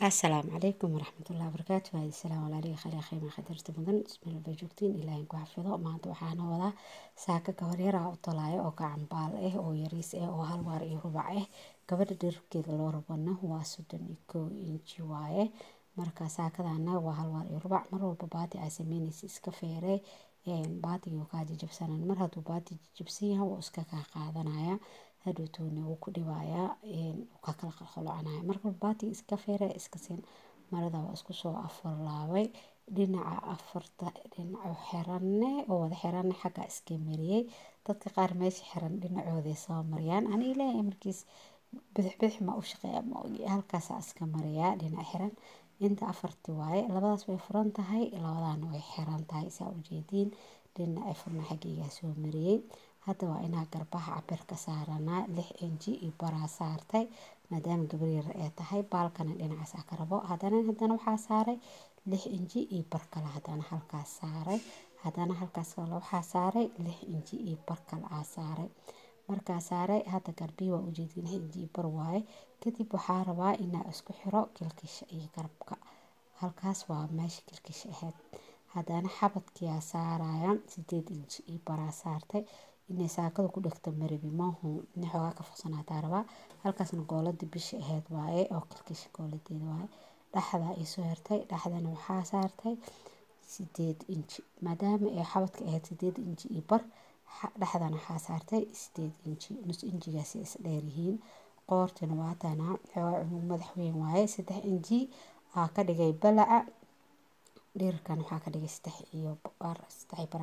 السلام عليكم ورحمة الله وبركاته. هذه السلام عليكم خير أخي ما خدرت بدن بسم الله بجوكتين إلى إنكو حفظه ما أنتو حانا ولا ساكا كوريرا أو طلاي أو كعنبال أو يريس أو هالوار ربع قبل درب كذا لو ربنا هو سودنيكو إنجي واي مركا ساكا دانا وهالوار ربع مرو بباتي أسميني سيسكا فيري baatiga uu kaa jajabsanan mar hadduu baati jajabsan yahay wuu iska kaa qaadanaya hadhowtuuna wuu ku dhibayaa wuu ka kala qalqalocanaya marka baatiga iska feere iska siin marada waa isku soo afar laabay dhinaca afarta dhinaca xiranne oo wada xiranne xagga iska mariyay dadka qaar meesha xiran dhinacooda soo mariyaan ani ilaahay markiis bidix ma u shaqeeya ma ogi halkaas iska mariyaa dhinac xiran inta afarti waaye labadaas way furan tahay labadana way xiran tahay saa u jeediin dhinaca furna xagiga soo mariyay hadda waa inaa garbaha cabirka saaranaa 6 inji iyo baraa saartay maadaama gabar yar ay tahay baalkana dhinacaas ka rabo haddana waxaa saaray 6 inji iyo bar kale haddana halkaas saaray haddana halkaas kale waxaa saaray 6 inji iyo bar kale saaray markaa saaray hadda garbii waa ujeedin inji bar waaye kadib waxaa rabaa inaa isku xiro kilkisha iyo garbka halkaas waa meesha kilkisha ahayd haddana xabadkiyaa saaraya 8 inji iyo baraa saartay inay saakada ku dhagto marabi maahu in xoogaa ka foqsanaataa rabaa halkaasna gooladii bisha ahayd waaye oo kilkisha gooladeeda waaye dhaxda ay soo hirtay dhaxdana waxaa saartay 8 inji maadaama ay xabadka ahayd 8 inji iyo bar dhaxdana waxaa saartay 8 inji nus injigaasi is dheer yihiin qoortana waa tana xoogaa cunug madax weyn waaye 3 inji ka dhigay balaca dhirkan waxaa ka dhigay 3 iyo bar 3 bar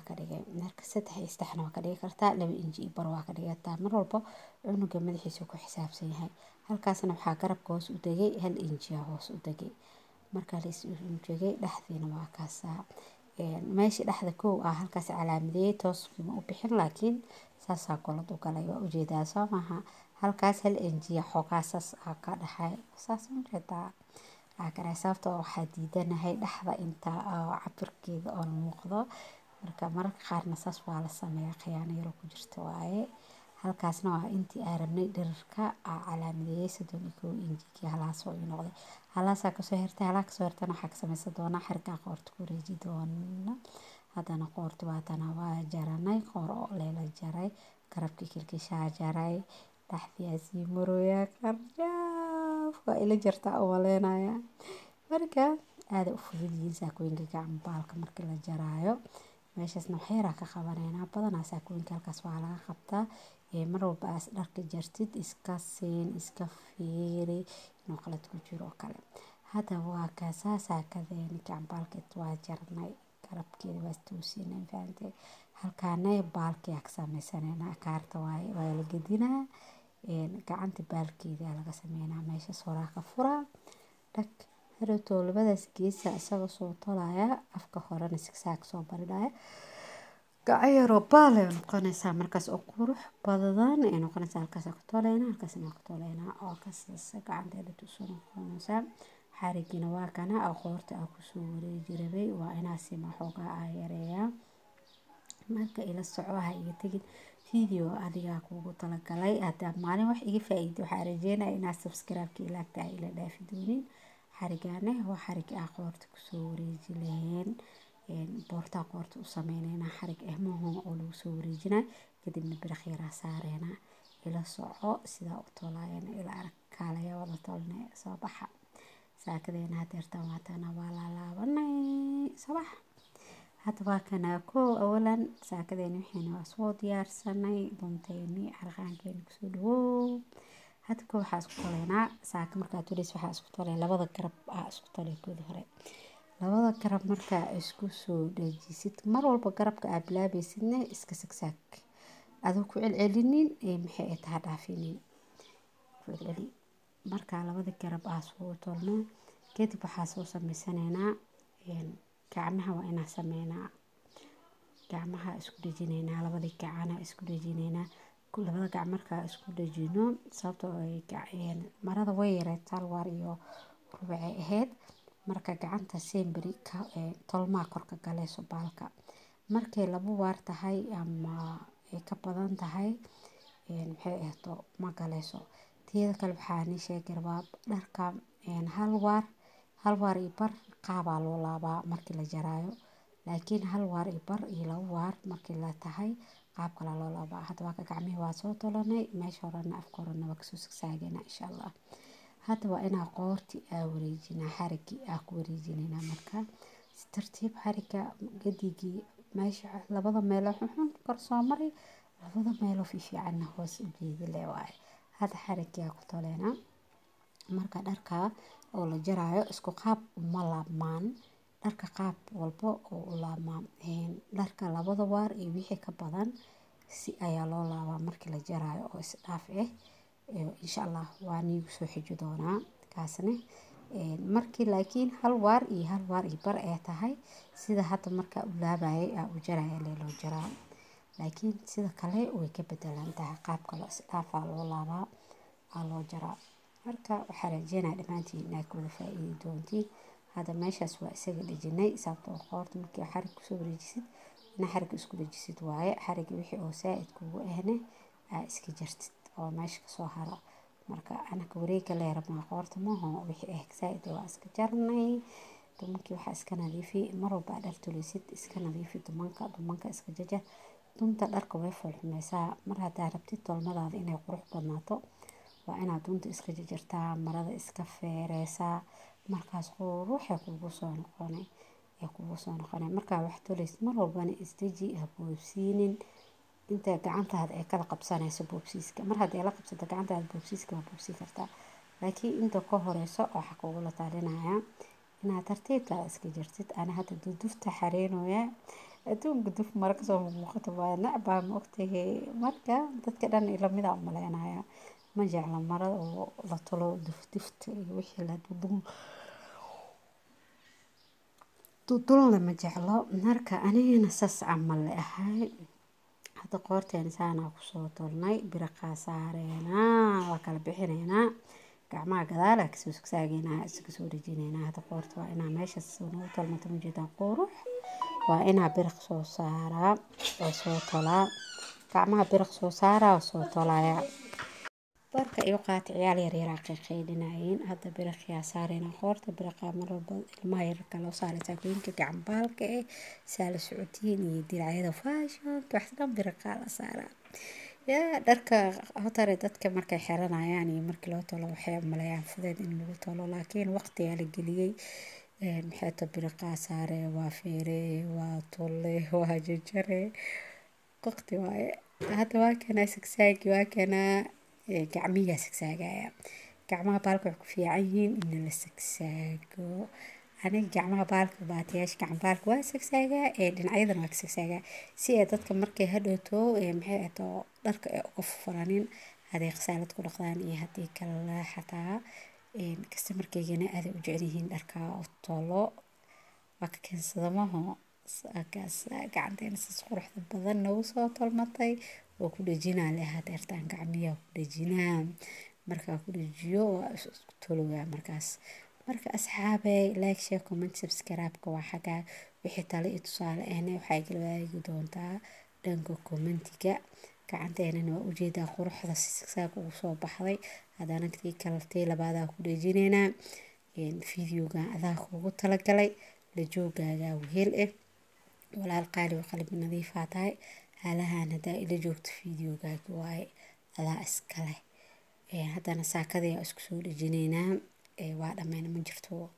ka dhigay marka 3 iyo 3 waa ka dhigi kartaa 2 inji iyo bar waa ka dhigataa mar walba cunuga madaxiisa ku xisaabsan yahay halkaasna waxaa garabka hoos u dagay 1 inji hoos u dagay marka la isku joogay dhaxdiina waa kaasaa meesha dhaxda koow halkaas calaamadeeyay toos kuma u bixin laakiin saasa qolad u galay waa ujeedaa soo maaha halkaas 1 inji xoogaasaas ka dhaxay saas u jeedaa akara sababta waxaa diidanahay dhaxda inta cabirkeeda oo muuqdo marka qaarna saas waa la sameeyaa khiyaano yar ku jirto waaye halkaasna waa intii aan rabnay dhererka calaamadeeyay 31 inji halaas oo noqday halaas ka soo hirtay halaas ka soo hirtana waxa ka samaysan doona xarka qoorta ku reeji doona haddana qoorta waa jaranay qoor oo leela jaray garabkii kilkisha jaray dhaxdiyaasi marooya qarjaaf waa ila jartaa oo waleenaya marka aad u fududiin saakooyinka gacambaalka markii la jaraayo meeshaasna waxyara ka qabanayna badanaa saakooyinka halkaas waa laga qabtaa mar walba aas dharka jartid iska siin iska fiiri inuu qalad ku jiro kale hadda waa kaasaa saakadeeni gacambaalka waa jarnay garabkeeda waa toosinay faantay halkaanay baalkii ka samaysanayna kaarta waa la gedinaa gacanta baalkeeda laga sameynaa meesha soo ka fura dhag hadhowto labadaas geesa isaga soo tolaya afka horena sigsaag soo baridaya gacayaro baale noqonaysaa markaas oo qurux badan ay noqonaysaa halkaas ka toleyna oo kaas gacanteeda tusoo noqonaysaa xarigina waa kana qoorta ku soo wareejirabay waa inaa sima xoogaa yareeyaa marka ila socoha iga tagin video adiga kuugu talagalay hadda maalin wax iga faa'iido waxaa rajeynayaa inaad subscribe-ka ilaagtaa ila dhaafi doonin xarigane waa xarig qoorta ku soo wareeji lahayn boorta qoorta u sameynayna xarig maaha oo lagu soo wareejinaa kadibna birakhira saarayna ila soco sida u tolaayana ila arkaalaya wada tolnay soo baxa saakadeena hadeertaan waatana waa la laabanay sabax hadda waa kana awalan saakadeena waxayna waa soo diyaarsanay dunteeni arqaankeena kusoo dhawow hadda waxaa isku toleynaa saaka markaa tulis waxaa isku tolay labada garab isku tolay koodi hore labada garab markaa isku soo dhajisid mar walba garabka aad bilaabaysidna iska sagsaag adoo ku celcelinin maxay ay tahay dhaafinin ku celceli markaa labada garab soo tolno kadib waxaa soo sameysanaynaa gacmaha waa inaa sameynaa gacmaha isku dhajinaynaa labada gacana isku dhajinaynaa labada gac markaa isku dhajino sababtoo ay marada way yareed salwar iyo rubacay ahayd marka gacanta sembri tolmaa korka galayso baalka markay laba waar tahay ama ay ka badan tahay maxay ahto ma galayso teeda kale waxaa nii sheegi rabaa dharka hal waar iyo bar qaabaa loo laabaa markii la jaraayo, laakiin hal waar iyo bar iyo 2 waar markii la tahay qaab kale loo laabaa. Hadda waa ka gacmihii waa soo tolanay, meesha horena afka horena waa kasoo saagayna insha Allah. Hadda waa inaa qoorti wareejinaa, xarigii ku wareejinayna marka si tartiib xariga gadigii meesha labada meel xun kor soo mari, labada meel fiican hoos u jeedi leeyahay. Hadda xarigii ku tolena marka dharka oo la jaraayo isku qaab uma laabmaan, dharka qaab walbo oo u laabmaan dharka labada waar iyo wixii ka badan si ayaa loo laabaa markii la jaraayo oo is dhaaf insha Allah waa niigu soo xiji doonaa kaasna markii laakiin hal waar iyo bar ay tahay sida hadda marka u laabayay u jaraya loo jaraa, laakiin sida kale way ka bedelan tahay qaab kale is dhaaf loo laabaa loo jaraa. Marka waxaa rajeynaa dhamaantiin inaad ku faa'iidi doontiin. Hadda meeshaas waa isaga dhijinay sababtoo qoorta markii xarig ku soo wareejisid ina xarig isku dhajisid waaye, xarig wixii oo saaid kugu ahne iska jartid oo meesha ka soo haro. Marka anaka wareega leeyahay qoorta maaha wixii saaid waa iska jarnay. Dumankii waxa iska nadiifi mar walba dhar tulisid iska nadiifi dumanka iska jajar. Dunta dharka way foolxumaysaa mar haddaa rabtid tolmadaada inay qurux badnaato waa inaad dunta iska jajartaa, marada iska feereysaa, markaas ruuxa kugu soo noqonay marka wax tulis mar walbana isdaji boobsiinin inta gacantaada ay kala qabsanayso boobsiiska. Mar haddii la qabsato gacantaada boobsiiska waa boobsi kartaa, laakiin inta ka horeyso waxa kugu la talinayaa inaad tartiibta iska jartid. Ana hadda dufta xareenooya adduunka duf mara ka soo muuqato waa nacbaa ma ogtahay, marka dadka dhan ila mid ah u maleynaya ma jecla marada oo la tolo dufta iyo wixii la dudulna ma jeclo. Marka anigana saas camal ahay. Hadda qoorteena saana ku soo tolnay, biraqa saareena waa kala bixinaynaa, gacmaha gadaal ka soo saagayna iska soo dhijinayna. Hadda qoorta waa inaa meeshaas soo tolmato mujeedaan qurux waa inaa biraq soo saaraa oo soo tolaa, gacmaha biraq soo saaraa oo soo tolaya. Barka iyo qaat ciyaal yar qeydinayeen. Hadda biraq yaa saarayna qoorta biraqa mar walba ilmaha yar kala saaraysa goynka gacan baalka saala socotiin iyo diracyada fashion waxdan biraqa la saaraa. Dharka hotare dadka markay xiranayaan iyo markii loo tolo waxay malayaan fudeed in lagu tolo, laakiin waqti ayaa la geliyay maxay ta biraqa saaree waa feeree waa tolle waa jajare waqti waaye. Hadda waa kana sigsaagi waa kana gacmiga sigsaagaya, gacmaha baalka ku fiican yihiin in la sigsaago. Aniga gacmaha baalka baatiyaasha gacan baalka waa sigsaagaa dhinacyadana waa sigsaagaa si ay dadka markay hadhooto maxay ato dharka uga furanin haday qasaalad ku dhaqdaan iyo hadii kala xataa kasta markaygana aad u jecel yihiin dharka oo tolo waa ka keensada maaha gacanteena si quruxda badan nagu soo tolmatay oo ku dhajinaa leh hadeertaan gacmiya ku dhajinaa markaa ku dhajiyo waa isku tolowaa markaas. Marka asxaabay like share comment subscribe ka waa xagaa wixii talo iyo tusaale waxay galwaayay doontaa dhanka commentiga. Gacanteena waa ujeedaa quruxda sigsaag ugu soo baxday. Hadana tii kale labaad ku dhajinayna videoga adaa ugu talagalay la joogaaga wehel walaal qaali oo qalbi nadiif ah tahay halahan hadaa ila joogto videoga waaye adaa iskale. Hadana saakadii isku soo dhajinayna waa dhamayna ma jirto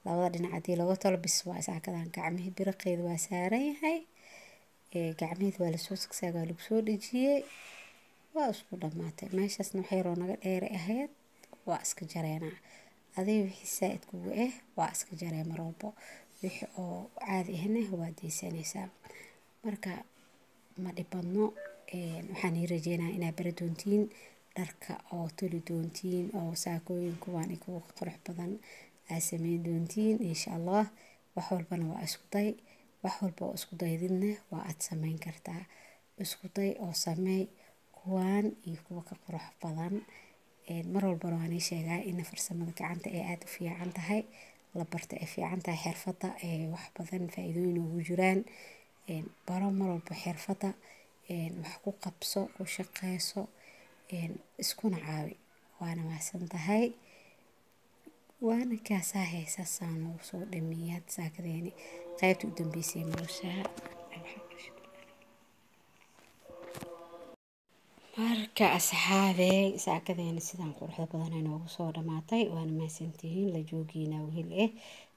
labada dhinac hadii laga tolo bis waa saakadan gacmihi biraqeed waa saaran yahay gacmihi waa la soo sigsaaga lagu soo dhajiyay waa isku dhamaatay. Meeshaasna waxay naga dheer ahayd waa iska jareena adii wixii saaid kugu waa iska jaree mar walbo wixii oo caadi ahna waa diisanaysaa. Marka ma dhibadno waxaan rajeynaa inaad bari doontiin dharka oo toli doontiin oo saakooyinku waan ku qurux badan ay sameyn doontiin insha Allah. Wax walbana waa isku day, wax walba oo isku daydina waa aad sameyn kartaa. Isku day oo sameey kuwaan iyo kuwa ka qurux badan. Mar walba waan sheegaa in farsamada gacanta ay aad u fiican tahay, la barta ay fiican tahay xirfada wax badan faa'iidooyin ugu jiraan. Baro mar walba xirfada wax ku qabso ku shaqeyso iskuna caawi waana mahadsan tahay. waana kaasaa heesasaan ugu soo dhameeyaad saakadeeni qaybta u dambeysay marushaa. marka asxaabey saakadeena sidaan quruxda badan inoogu soo dhamaatay waana mahadsantihiin la joogiina wehel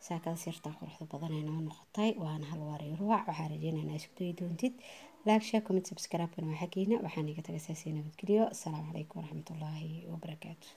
saakada sirta quruxda badan inoo noqotay waana hal waari ruuc. waxaan rajeynaynaa isku dayi doontid like share comment subscribe kana waa xageena. waxaan iga tagay saasi nabadgelyo. assalaamu calaykum waraxmatullaahi wabarakaatu.